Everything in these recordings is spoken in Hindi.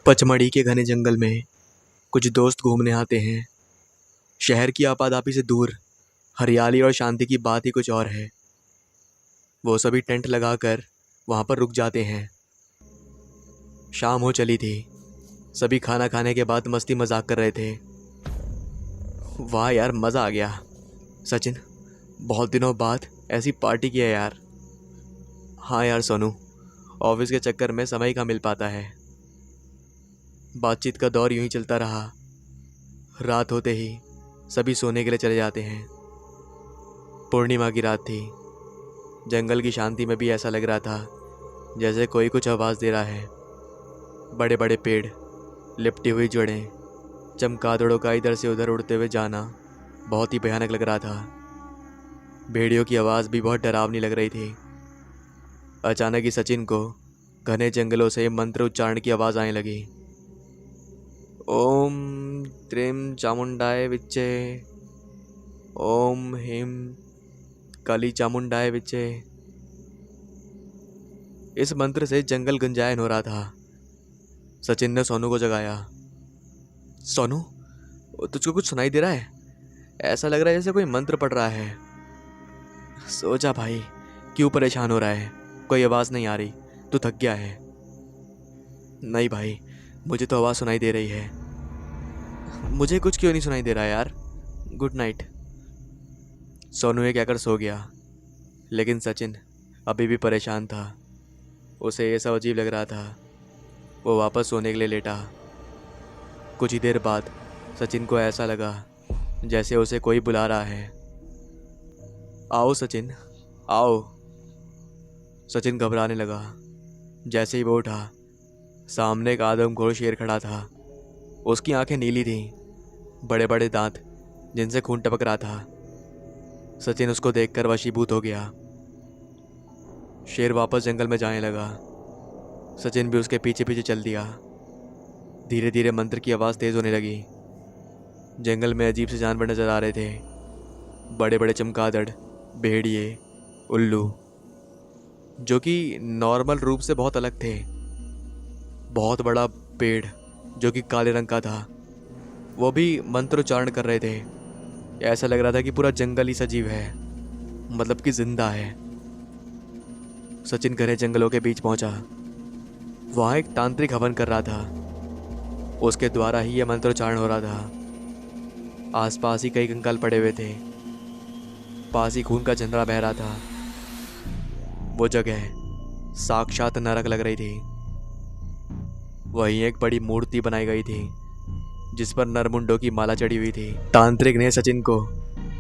पचमढ़ी के घने जंगल में कुछ दोस्त घूमने आते हैं। शहर की आपाधापी से दूर हरियाली और शांति की बात ही कुछ और है। वो सभी टेंट लगाकर वहाँ पर रुक जाते हैं। शाम हो चली थी। सभी खाना खाने के बाद मस्ती मजाक कर रहे थे। वाह यार, मज़ा आ गया। सचिन, बहुत दिनों बाद ऐसी पार्टी की है यार। हाँ यार सोनू, ऑफिस के चक्कर में समय ही कहाँ मिल पाता है। बातचीत का दौर यूं ही चलता रहा। रात होते ही सभी सोने के लिए चले जाते हैं। पूर्णिमा की रात थी। जंगल की शांति में भी ऐसा लग रहा था जैसे कोई कुछ आवाज़ दे रहा है। बड़े बड़े पेड़, लिपटी हुई जड़ें, चमगादड़ों का इधर से उधर उड़ते हुए जाना बहुत ही भयानक लग रहा था। भेड़ियों की आवाज़ भी बहुत डरावनी लग रही थी। अचानक ही सचिन को घने जंगलों से मंत्र उच्चारण की आवाज़ आने लगी। ओम त्रिम चामुंडाय विच्चे, ओम हिम काली चामुंडाय विच्चे। इस मंत्र से जंगल गुंजायन हो रहा था। सचिन ने सोनू को जगाया। सोनू, तुझको कुछ सुनाई दे रहा है? ऐसा लग रहा है जैसे कोई मंत्र पढ़ रहा है। सो जा भाई, क्यों परेशान हो रहा है? कोई आवाज़ नहीं आ रही, तू थक गया है। नहीं भाई, मुझे तो आवाज़ सुनाई दे रही है। मुझे कुछ क्यों नहीं सुनाई दे रहा है यार। Good night. सोनू ये कहकर सो गया। लेकिन सचिन अभी भी परेशान था। उसे ये सब अजीब लग रहा था। वो वापस सोने के लिए लेटा। कुछ ही देर बाद सचिन को ऐसा लगा जैसे उसे कोई बुला रहा है। आओ सचिन, आओ। सचिन घबराने लगा। जैसे ही वो उठा, सामने एक आदमखोर शेर खड़ा था। उसकी आंखें नीली थीं, बड़े बड़े दांत जिनसे खून टपक रहा था। सचिन उसको देखकर वशीभूत हो गया। शेर वापस जंगल में जाने लगा। सचिन भी उसके पीछे पीछे चल दिया। धीरे धीरे मंत्र की आवाज़ तेज होने लगी। जंगल में अजीब से जानवर नजर आ रहे थे। बड़े बड़े चमगादड़, भेड़िए, उल्लू, जो कि नॉर्मल रूप से बहुत अलग थे। बहुत बड़ा पेड़ जो कि काले रंग का था, वो भी मंत्रोच्चारण कर रहे थे। ऐसा लग रहा था कि पूरा जंगल ही सजीव है, मतलब कि जिंदा है। सचिन घने जंगलों के बीच पहुंचा। वहां एक तांत्रिक हवन कर रहा था। उसके द्वारा ही यह मंत्रोच्चारण हो रहा था। आसपास ही कई कंकाल पड़े हुए थे। पास ही खून का झंडा बह रहा था। वो जगह साक्षात नरक लग रही थी। वहीं एक बड़ी मूर्ति बनाई गई थी जिस पर नरमुंडों की माला चढ़ी हुई थी। तांत्रिक ने सचिन को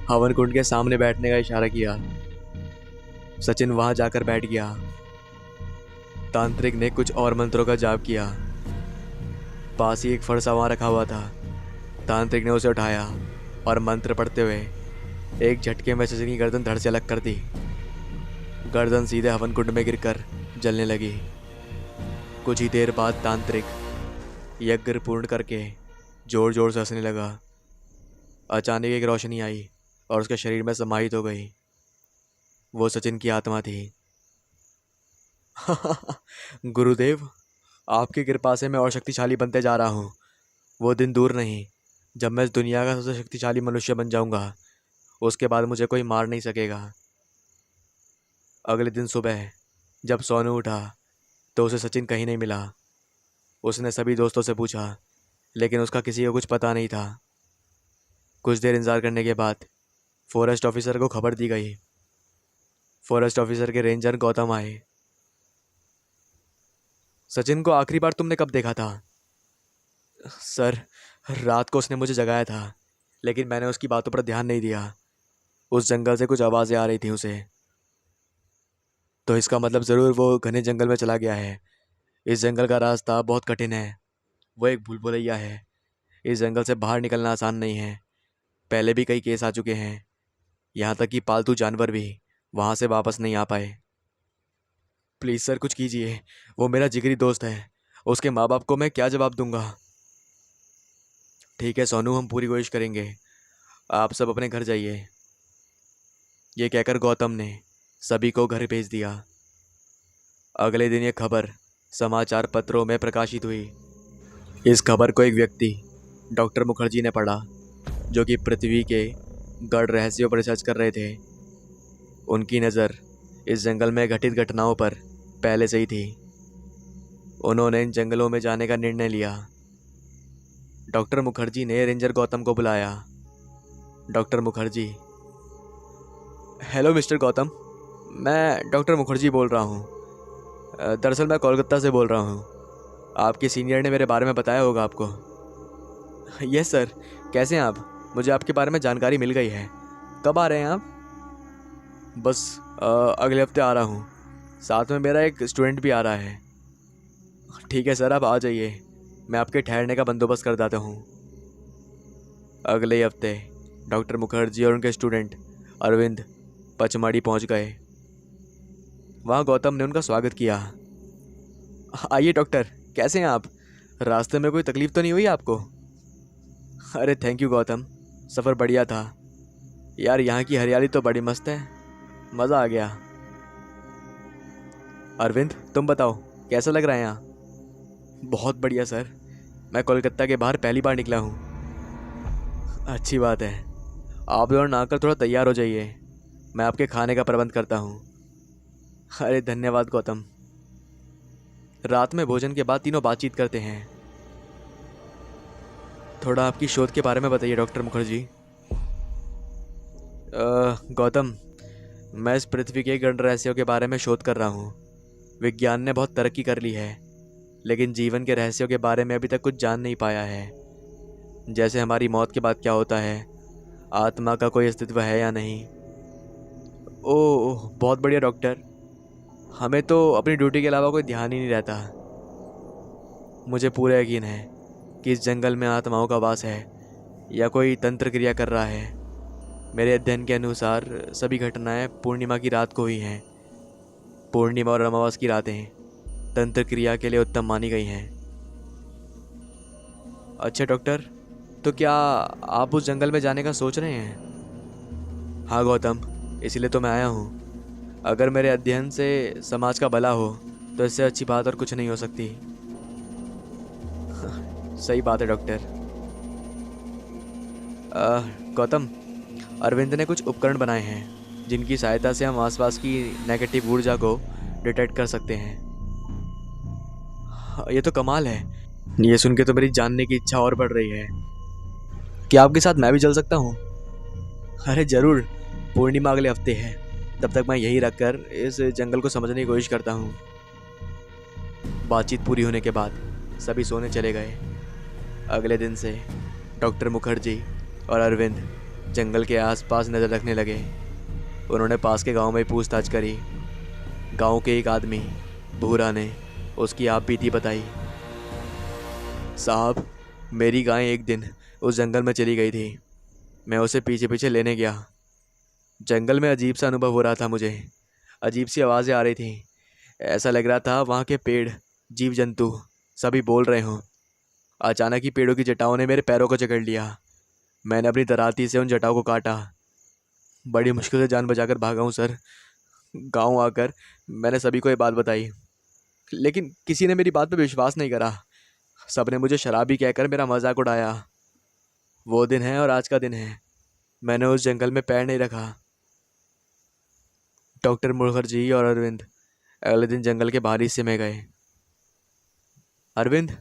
हवन कुंड के सामने बैठने का इशारा किया। सचिन वहां जाकर बैठ गया। तांत्रिक ने कुछ और मंत्रों का जाप किया। पास ही एक फरसा वहां रखा हुआ था। तांत्रिक ने उसे उठाया और मंत्र पढ़ते हुए एक झटके में सचिन की गर्दन धड़ से अलग कर दी। गर्दन सीधे हवन कुंड में गिरकर जलने लगी। कुछ ही देर बाद तांत्रिक यज्ञ पूर्ण करके जोर जोर से हंसने लगा। अचानक एक रोशनी आई और उसके शरीर में समाहित हो गई। वो सचिन की आत्मा थी। गुरुदेव, आपकी कृपा से मैं और शक्तिशाली बनते जा रहा हूँ। वो दिन दूर नहीं जब मैं इस दुनिया का सबसे शक्तिशाली मनुष्य बन जाऊंगा। उसके बाद मुझे कोई मार नहीं सकेगा। अगले दिन सुबह जब सोनू उठा तो उसे सचिन कहीं नहीं मिला। उसने सभी दोस्तों से पूछा, लेकिन उसका किसी को कुछ पता नहीं था। कुछ देर इंतजार करने के बाद फॉरेस्ट ऑफिसर को खबर दी गई। फॉरेस्ट ऑफिसर के रेंजर गौतम आए। सचिन को आखिरी बार तुमने कब देखा था? सर, रात को उसने मुझे जगाया था, लेकिन मैंने उसकी बातों पर ध्यान नहीं दिया। उस जंगल से कुछ आवाज़ें आ रही थी उसे। तो इसका मतलब ज़रूर वो घने जंगल में चला गया है। इस जंगल का रास्ता बहुत कठिन है। वो एक भूल भुलैया है। इस जंगल से बाहर निकलना आसान नहीं है। पहले भी कई केस आ चुके हैं। यहाँ तक कि पालतू जानवर भी वहाँ से वापस नहीं आ पाए। प्लीज़ सर, कुछ कीजिए। वो मेरा जिगरी दोस्त है। उसके माँ बाप को मैं क्या जवाब दूंगा? ठीक है सोनू, हम पूरी कोशिश करेंगे। आप सब अपने घर जाइए। ये कहकर गौतम ने सभी को घर भेज दिया। अगले दिन ये खबर समाचार पत्रों में प्रकाशित हुई। इस खबर को एक व्यक्ति डॉक्टर मुखर्जी ने पढ़ा, जो कि पृथ्वी के गढ़ रहस्यों पर रिसर्च कर रहे थे। उनकी नज़र इस जंगल में घटित घटनाओं पर पहले से ही थी। उन्होंने इन जंगलों में जाने का निर्णय लिया। डॉक्टर मुखर्जी ने रेंजर गौतम को बुलाया। Doctor Mukherjee, hello mister Gautam, मैं डॉक्टर मुखर्जी बोल रहा हूँ। दरअसल मैं कोलकाता से बोल रहा हूँ। आपके सीनियर ने मेरे बारे में बताया होगा आपको। यस सर, कैसे हैं आप? मुझे आपके बारे में जानकारी मिल गई है। कब आ रहे हैं आप? बस अगले हफ्ते आ रहा हूँ। साथ में मेरा एक स्टूडेंट भी आ रहा है। ठीक है सर, आप आ जाइए, मैं आपके ठहरने का बंदोबस्त कर देता हूँ। अगले हफ्ते डॉक्टर मुखर्जी और उनके स्टूडेंट अरविंद पचमढ़ी पहुँच गए। वहाँ गौतम ने उनका स्वागत किया। आइए डॉक्टर, कैसे हैं आप? रास्ते में कोई तकलीफ तो नहीं हुई आपको? अरे थैंक यू गौतम, सफ़र बढ़िया था यार। यहाँ की हरियाली तो बड़ी मस्त है, मज़ा आ गया। अरविंद, तुम बताओ, कैसा लग रहा है यहाँ? बहुत बढ़िया सर, मैं कोलकाता के बाहर पहली बार निकला हूँ। अच्छी बात है, आप दोनों आकर थोड़ा तैयार हो जाइए, मैं आपके खाने का प्रबंध करता हूँ। अरे धन्यवाद गौतम। रात में भोजन के बाद तीनों बातचीत करते हैं। थोड़ा आपकी शोध के बारे में बताइए डॉक्टर मुखर्जी। गौतम, मैं इस पृथ्वी के गण रहस्यों के बारे में शोध कर रहा हूँ। विज्ञान ने बहुत तरक्की कर ली है, लेकिन जीवन के रहस्यों के बारे में अभी तक कुछ जान नहीं पाया है। जैसे हमारी मौत के बाद क्या होता है, आत्मा का कोई अस्तित्व है या नहीं। ओह बहुत बढ़िया डॉक्टर, हमें तो अपनी ड्यूटी के अलावा कोई ध्यान ही नहीं रहता। मुझे पूरा यकीन है कि इस जंगल में आत्माओं का वास है या कोई तंत्र क्रिया कर रहा है। मेरे अध्ययन के अनुसार सभी घटनाएं पूर्णिमा की रात को हुई हैं। पूर्णिमा और अमावस की रातें तंत्र क्रिया के लिए उत्तम मानी गई हैं। अच्छा डॉक्टर, तो क्या आप उस जंगल में जाने का सोच रहे हैं? हाँ गौतम, इसीलिए तो मैं आया हूँ। अगर मेरे अध्ययन से समाज का भला हो तो इससे अच्छी बात और कुछ नहीं हो सकती। सही बात है डॉक्टर। गौतम, अरविंद ने कुछ उपकरण बनाए हैं जिनकी सहायता से हम आसपास की नेगेटिव ऊर्जा को डिटेक्ट कर सकते हैं। ये तो कमाल है। ये सुन के तो मेरी जानने की इच्छा और बढ़ रही है। क्या आपके साथ मैं भी चल सकता हूँ? अरे ज़रूर, पूर्णिमा अगले हफ्ते है। तब तक मैं यहीं रखकर इस जंगल को समझने की कोशिश करता हूँ। बातचीत पूरी होने के बाद सभी सोने चले गए। अगले दिन से डॉक्टर मुखर्जी और अरविंद जंगल के आसपास नज़र रखने लगे। उन्होंने पास के गांव में पूछताछ करी। गांव के एक आदमी भूरा ने उसकी आप बीती बताई। साहब, मेरी गाय एक दिन उस जंगल में चली गई थी। मैं उसे पीछे पीछे लेने गया। जंगल में अजीब सा अनुभव हो रहा था मुझे। अजीब सी आवाज़ें आ रही थी। ऐसा लग रहा था वहाँ के पेड़, जीव जंतु सभी बोल रहे हों। अचानक ही पेड़ों की जटाओं ने मेरे पैरों को जकड़ लिया। मैंने अपनी दराती से उन जटाओं को काटा। बड़ी मुश्किल से जान बचाकर भागा हूँ सर। गांव आकर मैंने सभी को ये बात बताई, लेकिन किसी ने मेरी बात पे विश्वास नहीं करा। सबने मुझे शराबी कहकर मेरा मजाक उड़ाया। वो दिन है और आज का दिन है, मैंने उस जंगल में पैर नहीं रखा। डॉक्टर मुखर्जी और अरविंद अगले दिन जंगल के बाहरी हिस्से में गए। अरविंद,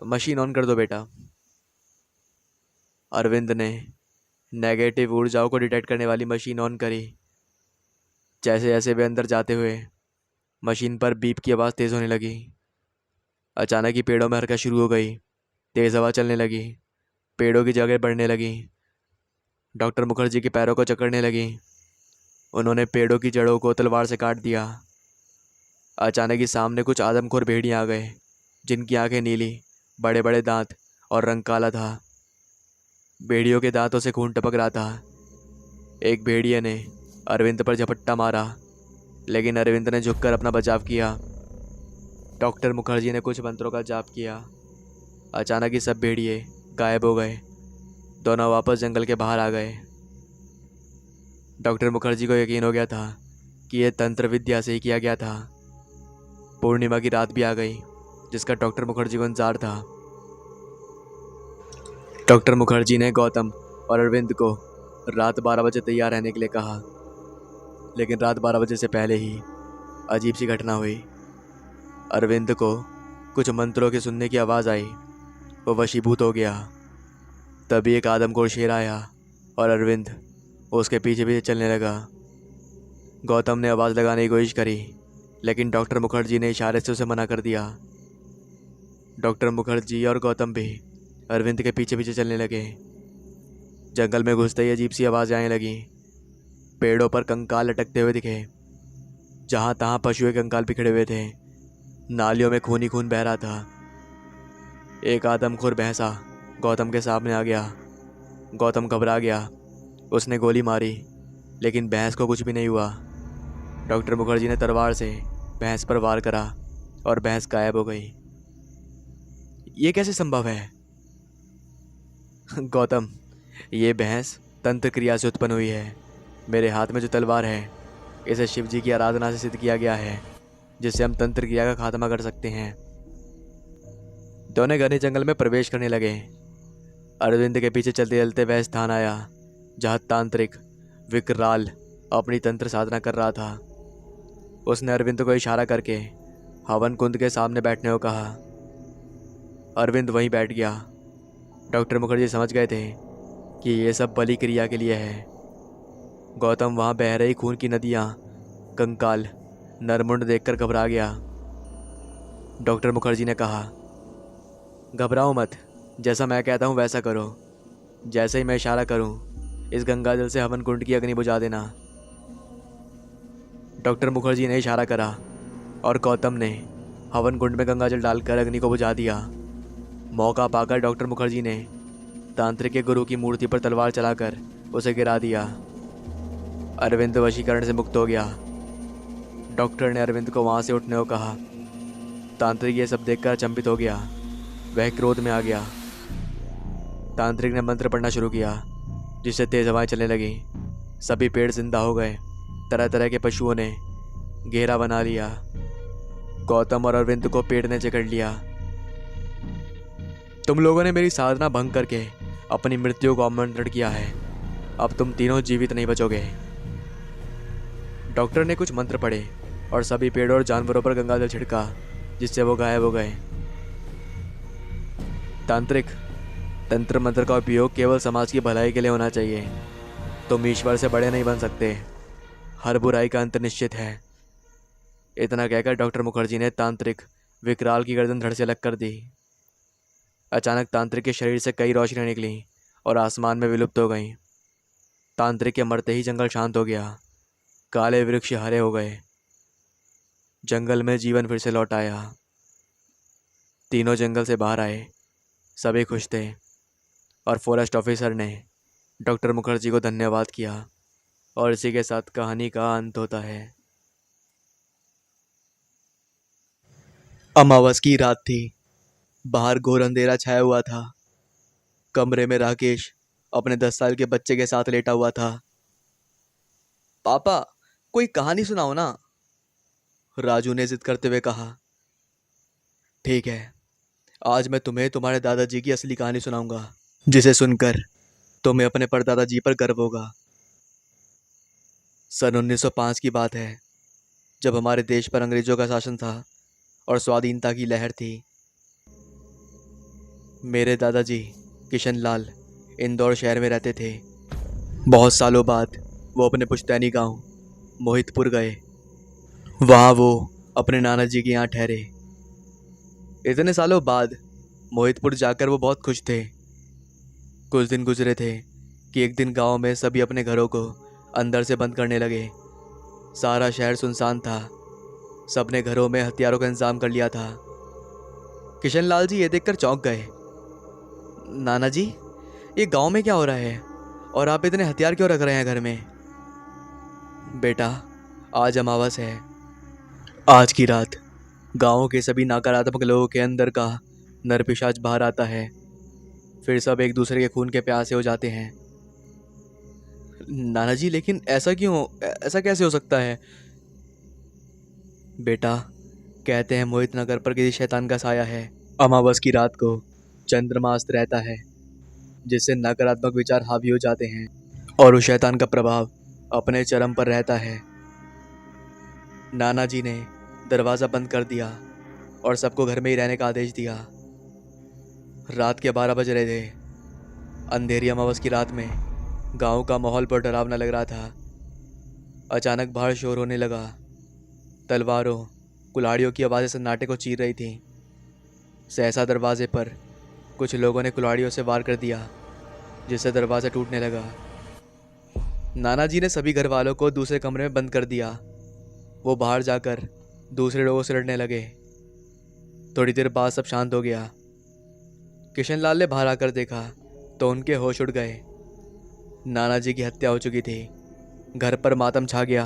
मशीन ऑन कर दो बेटा। अरविंद ने नेगेटिव ऊर्जाओं को डिटेक्ट करने वाली मशीन ऑन करी। जैसे जैसे वे अंदर जाते हुए मशीन पर बीप की आवाज़ तेज़ होने लगी। अचानक ही पेड़ों में हरकत शुरू हो गई। तेज़ हवा चलने लगी। पेड़ों की जगह बढ़ने लगी। डॉक्टर मुखर्जी के पैरों को जकड़ने लगी। उन्होंने पेड़ों की जड़ों को तलवार से काट दिया। अचानक ही सामने कुछ आदमखोर भेड़िया आ गए, जिनकी आंखें नीली, बड़े बड़े दांत और रंग काला था। भेड़ियों के दांतों से खून टपक रहा था। एक भेड़िए ने अरविंद पर झपट्टा मारा, लेकिन अरविंद ने झुककर अपना बचाव किया। डॉक्टर मुखर्जी ने कुछ मंत्रों का जाप किया। अचानक ही सब भेड़िए गायब हो गए। दोनों वापस जंगल के बाहर आ गए। डॉक्टर मुखर्जी को यकीन हो गया था कि यह तंत्र विद्या से ही किया गया था। पूर्णिमा की रात भी आ गई, जिसका डॉक्टर मुखर्जी को इंतजार था। डॉक्टर मुखर्जी ने गौतम और अरविंद को रात 12 बजे तैयार रहने के लिए कहा, लेकिन रात 12 बजे से पहले ही अजीब सी घटना हुई। अरविंद को कुछ मंत्रों के सुनने की आवाज़ आई। वो वशीभूत हो गया। तभी एक आदमखोर शेर आया और अरविंद उसके पीछे पीछे चलने लगा। गौतम ने आवाज़ लगाने की कोशिश करी, लेकिन डॉक्टर मुखर्जी ने इशारे से उसे मना कर दिया। डॉक्टर मुखर्जी और गौतम भी अरविंद के पीछे पीछे चलने लगे। जंगल में घुसते ही अजीब सी आवाज़ें आने लगी। पेड़ों पर कंकाल लटकते हुए दिखे। जहाँ तहाँ पशु के कंकाल बिखरे हुए थे। नालियों में खून ही खून बह रहा था। एक आदमखोर भैंसा गौतम के सामने आ गया। गौतम घबरा गया। उसने गोली मारी, लेकिन भैंस को कुछ भी नहीं हुआ। डॉक्टर मुखर्जी ने तलवार से भैंस पर वार करा और भैंस गायब हो गई। ये कैसे संभव है? गौतम, ये भैंस तंत्र क्रिया से उत्पन्न हुई है। मेरे हाथ में जो तलवार है, इसे शिव जी की आराधना से सिद्ध किया गया है, जिससे हम तंत्र क्रिया का खात्मा कर सकते हैं। दोनों घने जंगल में प्रवेश करने लगे। अरविंद के पीछे चलते चलते वह स्थान आया जहाँ तांत्रिक विकराल अपनी तंत्र साधना कर रहा था। उसने अरविंद को इशारा करके हवन कुंड के सामने बैठने को कहा। अरविंद वहीं बैठ गया। डॉक्टर मुखर्जी समझ गए थे कि ये सब बलि क्रिया के लिए है। गौतम वहाँ बह रही खून की नदियाँ, कंकाल, नरमुंड देखकर घबरा गया। डॉक्टर मुखर्जी ने कहा, घबराओ मत, जैसा मैं कहता हूँ वैसा करो। जैसे ही मैं इशारा करूँ, इस गंगा जल से हवन कुंड की अग्नि बुझा देना। डॉक्टर मुखर्जी ने इशारा करा और गौतम ने हवन कुंड में गंगा जल डालकर अग्नि को बुझा दिया। मौका पाकर डॉक्टर मुखर्जी ने तांत्रिक के गुरु की मूर्ति पर तलवार चलाकर उसे गिरा दिया। अरविंद वशीकरण से मुक्त हो गया। डॉक्टर ने अरविंद को वहाँ से उठने को कहा। तांत्रिक ये सब देखकर अचंभित हो गया। वह क्रोध में आ गया। तांत्रिक ने मंत्र पढ़ना शुरू किया, जिससे तेज हवाएं चलने लगी। सभी पेड़ जिंदा हो गए। तरह तरह के पशुओं ने घेरा बना लिया। गौतम और अरविंद को पेड़ ने जकड़ लिया। तुम लोगों ने मेरी साधना भंग करके अपनी मृत्यु को आमंत्रण किया है। अब तुम तीनों जीवित नहीं बचोगे। डॉक्टर ने कुछ मंत्र पढ़े और सभी पेड़ों और जानवरों पर गंगाजल छिड़का, जिससे वो गायब हो गए। तांत्रिक, तंत्र मंत्र का उपयोग केवल समाज की भलाई के लिए होना चाहिए। तुम ईश्वर से बड़े नहीं बन सकते। हर बुराई का अंत निश्चित है। इतना कहकर डॉक्टर मुखर्जी ने तांत्रिक विकराल की गर्दन धड़ से अलग कर दी। अचानक तांत्रिक के शरीर से कई रोशनियां निकली और आसमान में विलुप्त हो गईं। तांत्रिक के मरते ही जंगल शांत हो गया। काले वृक्ष हरे हो गए। जंगल में जीवन फिर से लौट आया। तीनों जंगल से बाहर आए। सभी खुश थे और फॉरेस्ट ऑफिसर ने डॉक्टर मुखर्जी को धन्यवाद किया। और इसी के साथ कहानी का अंत होता है। अमावस की रात थी। बाहर घोर अंधेरा छाया हुआ था। कमरे में राकेश अपने 10 साल के बच्चे के साथ लेटा हुआ था। पापा, कोई कहानी सुनाओ ना, राजू ने जिद करते हुए कहा। ठीक है, आज मैं तुम्हें तुम्हारे दादाजी की असली कहानी सुनाऊंगा, जिसे सुनकर तुम्हें अपने परदादाजी पर गर्व होगा। सन 1905 की बात है, जब हमारे देश पर अंग्रेजों का शासन था और स्वाधीनता की लहर थी। मेरे दादाजी किशन लाल इंदौर शहर में रहते थे। बहुत सालों बाद वो अपने पुश्तैनी गांव मोहितपुर गए। वहाँ वो अपने नाना जी के यहाँ ठहरे। इतने सालों बाद मोहितपुर जाकर वो बहुत खुश थे। कुछ दिन गुजरे थे कि एक दिन गांव में सभी अपने घरों को अंदर से बंद करने लगे। सारा शहर सुनसान था। सबने घरों में हथियारों का इंतजाम कर लिया था। किशन लाल जी ये देखकर चौंक गए। नाना जी, ये गांव में क्या हो रहा है और आप इतने हथियार क्यों रख रहे हैं घर में? बेटा, आज अमावस है। आज की रात गांव के सभी नकारात्मक लोगों के अंदर का नरपिशाच बाहर आता है। फिर सब एक दूसरे के खून के प्यासे हो जाते हैं। नाना जी, लेकिन ऐसा क्यों? ऐसा कैसे हो सकता है? बेटा, कहते हैं मोहित नगर पर किसी शैतान का साया है। अमावस की रात को चंद्रमा अस्त रहता है। जिससे नकारात्मक विचार हावी हो जाते हैं और उस शैतान का प्रभाव अपने चरम पर रहता है। नाना जी ने दरवाज़ा बंद कर दिया और सबको घर में ही रहने का आदेश दिया। रात के 12 बज रहे थे। अंधेरी अमावस की रात में गांव का माहौल पर डरावना लग रहा था। अचानक बाहर शोर होने लगा। तलवारों, कुल्हाड़ियों की आवाज़ें सन्नाटे को चीर रही थीं। सहसा दरवाजे पर कुछ लोगों ने कुल्हाड़ियों से वार कर दिया, जिससे दरवाज़ा टूटने लगा। नाना जी ने सभी घर वालों को दूसरे कमरे में बंद कर दिया। वो बाहर जाकर दूसरे लोगों से लड़ने लगे। थोड़ी देर बाद सब शांत हो गया। किशनलाल ने बाहर आकर देखा तो उनके होश उड़ गए। नाना जी की हत्या हो चुकी थी। घर पर मातम छा गया।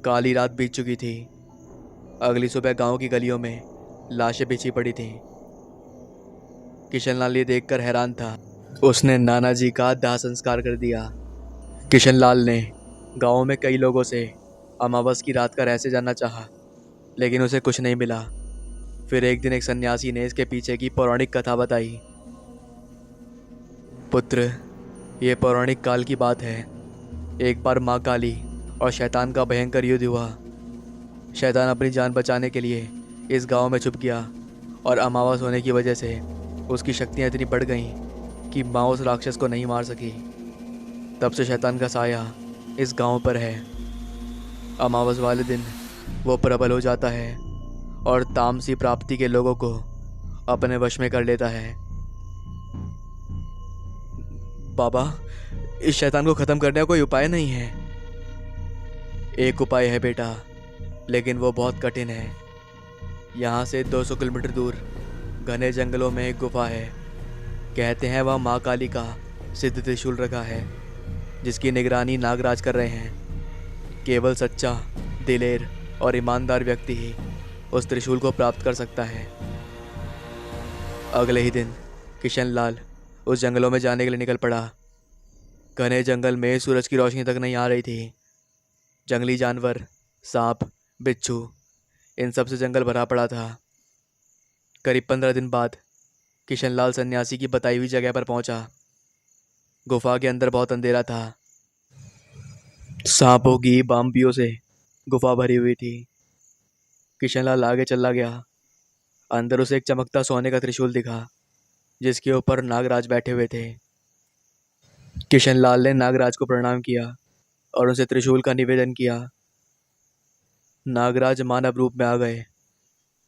काली रात बीत चुकी थी। अगली सुबह गांव की गलियों में लाशें बिछी पड़ी थीं। किशनलाल ये देखकर हैरान था। उसने नाना जी का दाह संस्कार कर दिया। किशनलाल ने गांव में कई लोगों से अमावस की रात का रहस्य जानना चाहा, लेकिन उसे कुछ नहीं मिला। फिर एक दिन एक सन्यासी ने इसके पीछे की पौराणिक कथा बताई। पुत्र, ये पौराणिक काल की बात है। एक बार माँ काली और शैतान का भयंकर युद्ध हुआ। शैतान अपनी जान बचाने के लिए इस गांव में छुप गया और अमावस होने की वजह से उसकी शक्तियाँ इतनी बढ़ गईं कि माँ उस राक्षस को नहीं मार सकी। तब से शैतान का साया इस गांव पर है। अमावस वाले दिन वो प्रबल हो जाता है और तामसी प्राप्ति के लोगों को अपने वश में कर लेता है। बाबा, इस शैतान को ख़त्म करने का कोई उपाय नहीं है? एक उपाय है बेटा, लेकिन वो बहुत कठिन है। यहाँ से 200 किलोमीटर दूर घने जंगलों में एक गुफा है। कहते हैं वह माँ काली का सिद्ध त्रिशूल रखा है, जिसकी निगरानी नागराज कर रहे हैं। केवल सच्चा, दिलेर और ईमानदार व्यक्ति ही उस त्रिशूल को प्राप्त कर सकता है। अगले ही दिन किशनलाल उस जंगलों में जाने के लिए निकल पड़ा। घने जंगल में सूरज की रोशनी तक नहीं आ रही थी। जंगली जानवर, सांप, बिच्छू, इन सब से जंगल भरा पड़ा था। करीब 15 दिन बाद किशनलाल सन्यासी की बताई हुई जगह पर पहुंचा। गुफा के अंदर बहुत अंधेरा था। सांपों की बाम्बियों से गुफा भरी हुई थी। किशनलाल आगे चला गया। अंदर उसे एक चमकता सोने का त्रिशूल दिखा, जिसके ऊपर नागराज बैठे हुए थे। किशनलाल ने नागराज को प्रणाम किया और उनसे त्रिशूल का निवेदन किया। नागराज मानव रूप में आ गए।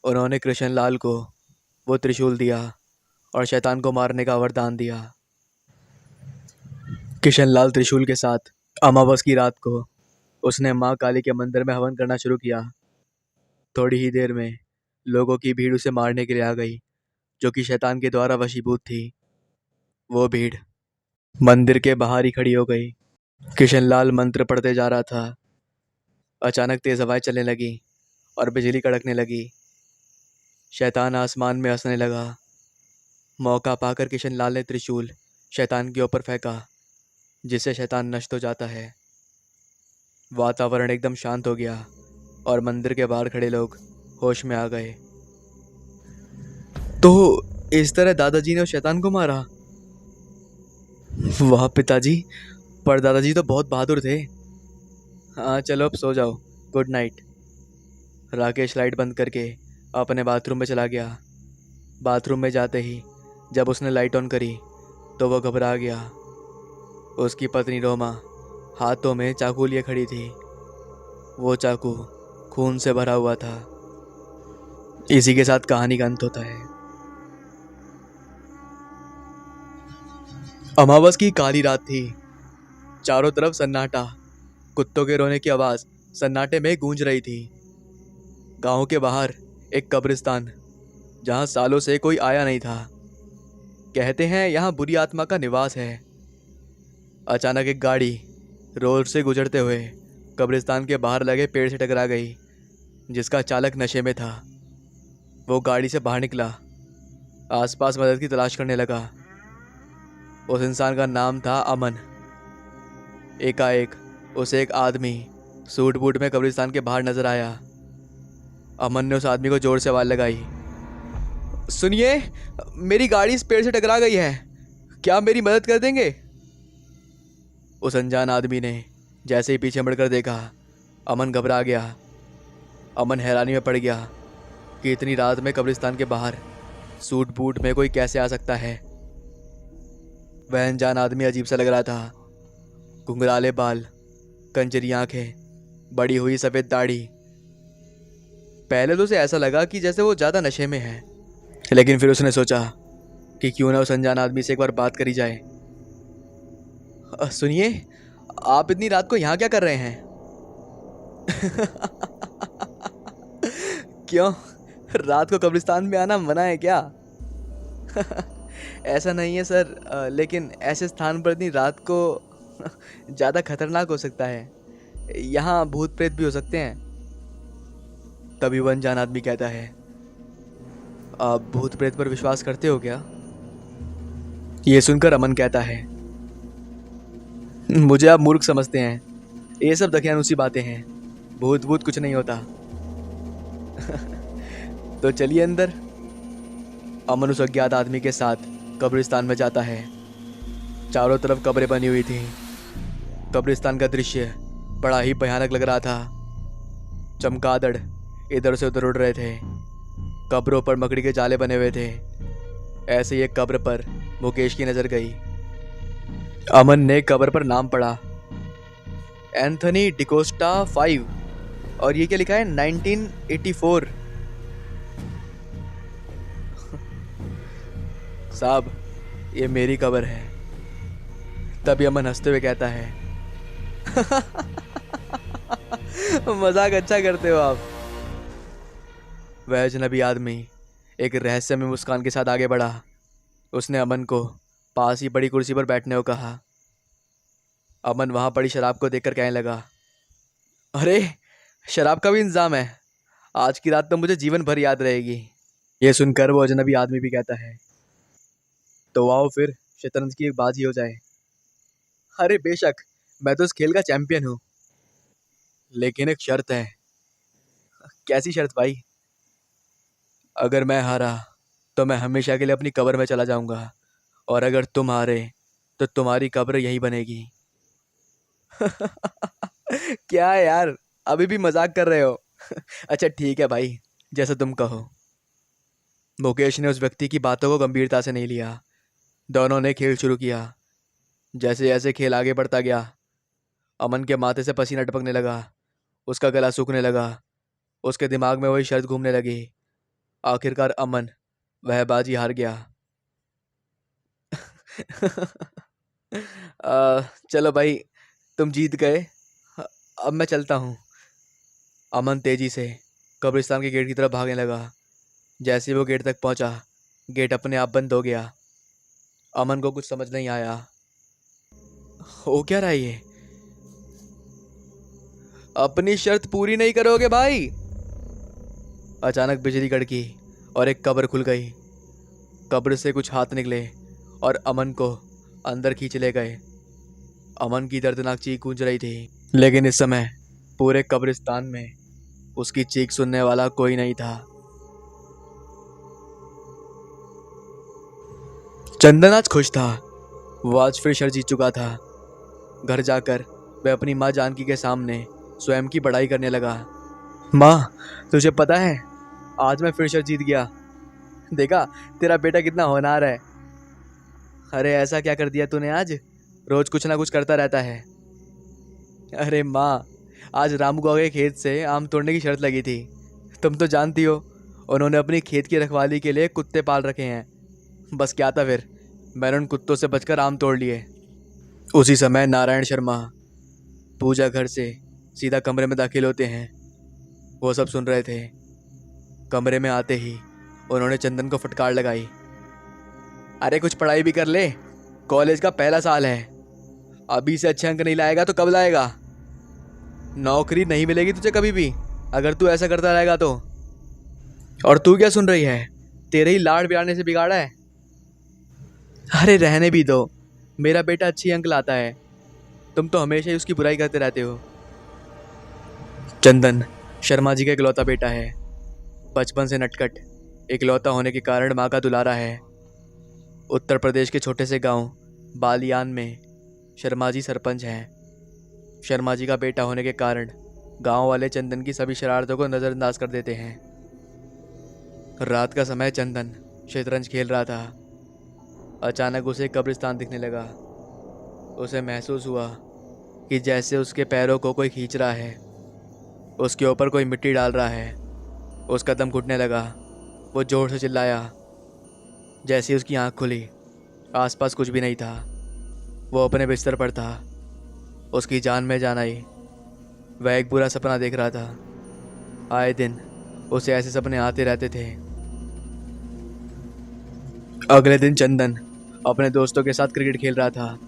उन्होंने किशनलाल को वो त्रिशूल दिया और शैतान को मारने का वरदान दिया। किशनलाल त्रिशूल के साथ अमावस की रात को उसने माँ काली के मंदिर में हवन करना शुरू किया। थोड़ी ही देर में लोगों की भीड़ उसे मारने के लिए आ गई, जो कि शैतान के द्वारा वशीभूत थी। वो भीड़ मंदिर के बाहर ही खड़ी हो गई। किशनलाल मंत्र पढ़ते जा रहा था। अचानक तेज हवाएं चलने लगी और बिजली कड़कने लगी। शैतान आसमान में हंसने लगा। मौका पाकर किशनलाल ने त्रिशूल शैतान के ऊपर फेंका, जिससे शैतान नष्ट हो जाता है। वातावरण एकदम शांत हो गया और मंदिर के बाहर खड़े लोग होश में आ गए। तो इस तरह दादाजी ने उस शैतान को मारा? वाह पिताजी, पर दादाजी तो बहुत बहादुर थे। हाँ चलो अब सो जाओ, गुड नाइट। राकेश लाइट बंद करके अपने बाथरूम में चला गया। बाथरूम में जाते ही जब उसने लाइट ऑन करी तो वो घबरा गया। उसकी पत्नी रोमा हाथों में चाकू लिए खड़ी थी। वो चाकू खून से भरा हुआ था। इसी के साथ कहानी का अंत होता है। अमावस की काली रात थी। चारों तरफ सन्नाटा। कुत्तों के रोने की आवाज़ सन्नाटे में गूंज रही थी। गांव के बाहर एक कब्रिस्तान, जहां सालों से कोई आया नहीं था। कहते हैं यहाँ बुरी आत्मा का निवास है। अचानक एक गाड़ी रोड से गुजरते हुए कब्रिस्तान के बाहर लगे पेड़ से टकरा गई, जिसका चालक नशे में था। वो गाड़ी से बाहर निकला, आसपास मदद की तलाश करने लगा। उस इंसान का नाम था अमन। एकाएक उसे एक आदमी सूट बूट में कब्रिस्तान के बाहर नजर आया। अमन ने उस आदमी को जोर से आवाज़ लगाई, सुनिए, मेरी गाड़ी इस पेड़ से टकरा गई है, क्या आप मेरी मदद कर देंगे? उस अनजान आदमी ने जैसे ही पीछे मुड़कर देखा, अमन घबरा गया। अमन हैरानी में पड़ गया कि इतनी रात में कब्रिस्तान के बाहर सूट बूट में कोई कैसे आ सकता है। वह अनजान आदमी अजीब सा लग रहा था। घुंघराले बाल, कंजरी आंखें, बड़ी हुई सफ़ेद दाढ़ी। पहले तो उसे ऐसा लगा कि जैसे वो ज़्यादा नशे में है, लेकिन फिर उसने सोचा कि क्यों ना उस अनजान आदमी से एक बार बात करी जाए। सुनिए, आप इतनी रात को यहाँ क्या कर रहे हैं? क्यों, रात को कब्रिस्तान में आना मना है क्या? ऐसा नहीं है सर, लेकिन ऐसे स्थान पर इतनी रात को ज़्यादा खतरनाक हो सकता है। यहाँ भूत प्रेत भी हो सकते हैं। तभी वो अनजान आदमी कहता है, आप भूत प्रेत पर विश्वास करते हो क्या? ये सुनकर अमन कहता है, मुझे आप मूर्ख समझते हैं, ये सब दकियानुसी बातें हैं, भूत भूत कुछ नहीं होता। तो चलिए अंदर। अमन उस अज्ञात आदमी के साथ कब्रिस्तान में जाता है। चारों तरफ कब्रें बनी हुई थीं। कब्रिस्तान का दृश्य बड़ा ही भयानक लग रहा था। चमगादड़ इधर से उधर उड़ रहे थे। कब्रों पर मकड़ी के जाले बने हुए थे। ऐसे ही एक कब्र पर मुकेश की नज़र गई। अमन ने कब्र पर नाम पढ़ा, एंथनी डिकोस्टा 5, और ये क्या लिखा है, 1984। साहब, ये मेरी कब्र है। तभी अमन हंसते हुए कहता है, मजाक अच्छा करते हो आप। वह अजनबी आदमी एक रहस्यमय मुस्कान के साथ आगे बढ़ा। उसने अमन को पास ही बड़ी कुर्सी पर बैठने को कहा। अमन वहां पड़ी शराब को देखकर कहने लगा, अरे शराब का भी इंतजाम है, आज की रात तो मुझे जीवन भर याद रहेगी। ये सुनकर वो अजनबी आदमी भी कहता है, तो आओ फिर शतरंज की एक बाजी हो जाए। अरे बेशक, मैं तो इस खेल का चैंपियन हूँ, लेकिन एक शर्त है। कैसी शर्त भाई? अगर मैं हारा तो मैं हमेशा के लिए अपनी कब्र में चला जाऊंगा, और अगर तुम हारे तो तुम्हारी कब्र यहीं बनेगी। क्या है यार, अभी भी मजाक कर रहे हो? अच्छा ठीक है भाई, जैसा तुम कहो। मुकेश ने उस व्यक्ति की बातों को गंभीरता से नहीं लिया। दोनों ने खेल शुरू किया। जैसे जैसे खेल आगे बढ़ता गया, अमन के माथे से पसीना टपकने लगा। उसका गला सूखने लगा। उसके दिमाग में वही शर्त घूमने लगी। आखिरकार अमन वह बाजी हार गया। चलो भाई, तुम जीत गए, अब मैं चलता हूँ। अमन तेजी से कब्रिस्तान के गेट की तरफ भागने लगा। जैसे ही वो गेट तक पहुंचा, गेट अपने आप बंद हो गया। अमन को कुछ समझ नहीं आया, हो क्या रहा है ये? अपनी शर्त पूरी नहीं करोगे भाई? अचानक बिजली कड़की और एक कब्र खुल गई। कब्र से कुछ हाथ निकले और अमन को अंदर खींच ले गए। अमन की दर्दनाक चीख गूंज रही थी, लेकिन इस समय पूरे कब्रिस्तान में उसकी चीख सुनने वाला कोई नहीं था। चंदन आज खुश था। वो आज फिर शर जीत चुका था। घर जाकर वह अपनी माँ जानकी के सामने स्वयं की बड़ाई करने लगा। माँ, तुझे पता है, आज मैं फिर शर जीत गया। देखा, तेरा बेटा कितना होनहार है। अरे ऐसा क्या कर दिया तूने आज? रोज कुछ ना कुछ करता रहता है। अरे माँ, आज रामू गाँव के खेत से आम तोड़ने की शर्त लगी थी। तुम तो जानती हो, उन्होंने अपनी खेत की रखवाली के लिए कुत्ते पाल रखे हैं। बस क्या था फिर, मैंने उन कुत्तों से बचकर आम तोड़ लिए। उसी समय नारायण शर्मा पूजा घर से सीधा कमरे में दाखिल होते हैं। वो सब सुन रहे थे। कमरे में आते ही उन्होंने चंदन को फटकार लगाई। अरे कुछ पढ़ाई भी कर ले, कॉलेज का पहला साल है। अभी से अच्छे अंक नहीं लाएगा तो कब लाएगा? नौकरी नहीं मिलेगी तुझे कभी भी, अगर तू ऐसा करता रहेगा तो। और तू क्या सुन रही है? तेरे ही लाड़ प्यार ने से बिगाड़ा है। अरे रहने भी दो, मेरा बेटा अच्छी अंक लाता है। तुम तो हमेशा ही उसकी बुराई करते रहते हो। चंदन शर्मा जी का इकलौता बेटा है। बचपन से नटखट, इकलौता होने के कारण माँ का दुलारा है। उत्तर प्रदेश के छोटे से गांव बालियान में शर्मा जी सरपंच हैं। शर्मा जी का बेटा होने के कारण गांव वाले चंदन की सभी शरारतों को नज़रअंदाज कर देते हैं। रात का समय चंदन शतरंज खेल रहा था। अचानक उसे एक कब्रिस्तान दिखने लगा। उसे महसूस हुआ कि जैसे उसके पैरों को कोई खींच रहा है, उसके ऊपर कोई मिट्टी डाल रहा है। उसका दम घुटने लगा। वो जोर से चिल्लाया। जैसे ही उसकी आंख खुली, आसपास कुछ भी नहीं था। वो अपने बिस्तर पर था। उसकी जान में जान आई। वह एक बुरा सपना देख रहा था। आए दिन उसे ऐसे सपने आते रहते थे। अगले दिन चंदन अपने दोस्तों के साथ क्रिकेट खेल रहा था,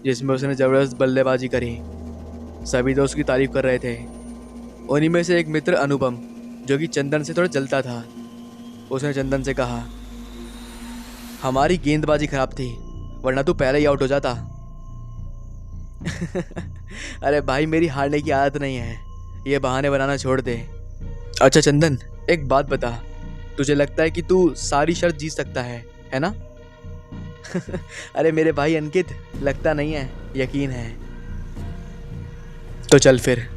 जिसमें उसने ज़बरदस्त बल्लेबाजी करी। सभी दोस्त की तारीफ कर रहे थे। उन्हीं में से एक मित्र अनुपम, जो कि चंदन से थोड़ा जलता था, उसने चंदन से कहा, हमारी गेंदबाजी खराब थी, वरना तू पहले ही आउट हो जाता। अरे भाई, मेरी हारने की आदत नहीं है, ये बहाने बनाना छोड़ दे। अच्छा चंदन, एक बात बता, तुझे लगता है कि तू सारी शर्त जीत सकता है ना? अरे मेरे भाई अंकित, लगता नहीं है, यकीन है। तो चल फिर,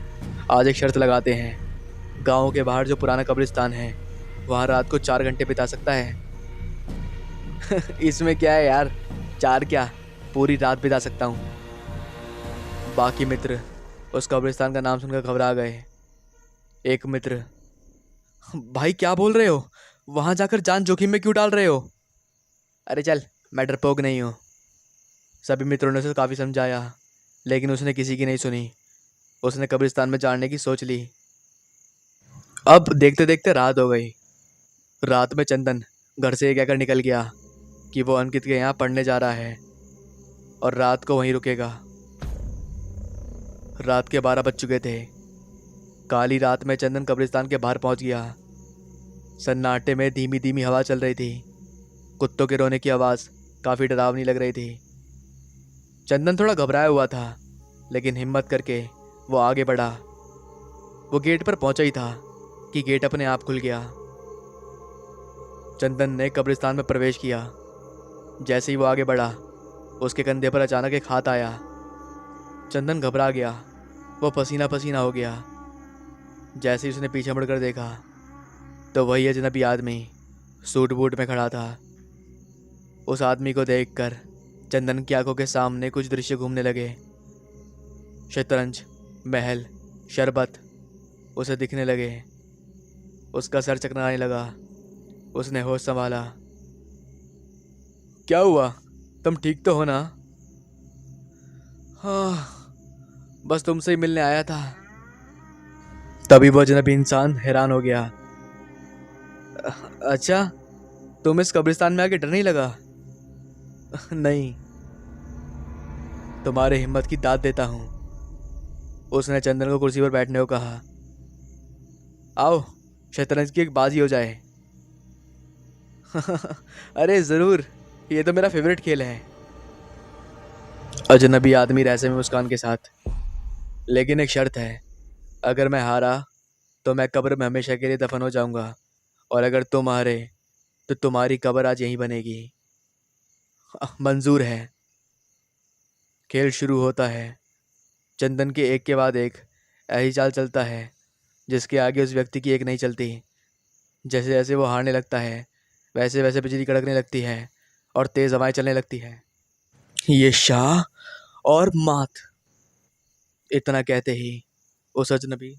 आज एक शर्त लगाते हैं। गांव के बाहर जो पुराना कब्रिस्तान है, वहाँ रात को 4 घंटे बिता सकता है। इसमें क्या है यार, 4 क्या, पूरी रात बिता सकता हूँ। बाकी मित्र उस कब्रिस्तान का नाम सुनकर घबरा गए। एक मित्र, भाई क्या बोल रहे हो, वहाँ जाकर जान जोखिम में क्यों डाल रहे हो? अरे चल, मैं डरपोक नहीं हूँ। सभी मित्रों ने उसे काफ़ी समझाया, लेकिन उसने किसी की नहीं सुनी। उसने कब्रिस्तान में जाने की सोच ली। अब देखते देखते रात हो गई। रात में चंदन घर से ये कहकर निकल गया कि वो अंकित के यहाँ पढ़ने जा रहा है और रात को वहीं रुकेगा। रात के 12 बज चुके थे। काली रात में चंदन कब्रिस्तान के बाहर पहुंच गया। सन्नाटे में धीमी धीमी हवा चल रही थी। कुत्तों के रोने की आवाज़ काफ़ी डरावनी लग रही थी। चंदन थोड़ा घबराया हुआ था, लेकिन हिम्मत करके वो आगे बढ़ा। वो गेट पर पहुंचा ही था कि गेट अपने आप खुल गया। चंदन ने कब्रिस्तान में प्रवेश किया। जैसे ही वो आगे बढ़ा, उसके कंधे पर अचानक एक हाथ आया। चंदन घबरा गया। वो पसीना पसीना हो गया। जैसे ही उसने पीछे मुड़कर देखा, तो वही अजनबी आदमी सूट बूट में खड़ा था। उस आदमी को देखकर चंदन की आंखों के सामने कुछ दृश्य घूमने लगे। शतरंज, महल, शरबत उसे दिखने लगे। उसका सर चकराने लगा। उसने होश संभाला। क्या हुआ, तुम ठीक तो हो ना? हाँ, बस तुमसे ही मिलने आया था। तभी वो अजनबी इंसान हैरान हो गया। अच्छा, तुम इस कब्रिस्तान में आके डर नहीं लगा? नहीं, तुम्हारे हिम्मत की दाद देता हूँ। उसने चंदन को कुर्सी पर बैठने को कहा। आओ, शतरंज की एक बाजी हो जाए। अरे ज़रूर, ये तो मेरा फेवरेट खेल है। अजनबी आदमी रहस्य में मुस्कान के साथ, लेकिन एक शर्त है, अगर मैं हारा तो मैं कब्र में हमेशा के लिए दफन हो जाऊंगा, और अगर तुम हारे तो तुम्हारी कब्र आज यहीं बनेगी। मंजूर है। खेल शुरू होता है। चंदन के एक के बाद एक ऐसी चाल चलता है जिसके आगे उस व्यक्ति की एक नहीं चलती। जैसे जैसे वो हारने लगता है, वैसे वैसे बिजली कड़कने लगती है और तेज़ हवाएं चलने लगती है। ये शाह और मात, इतना कहते ही उस अजनबी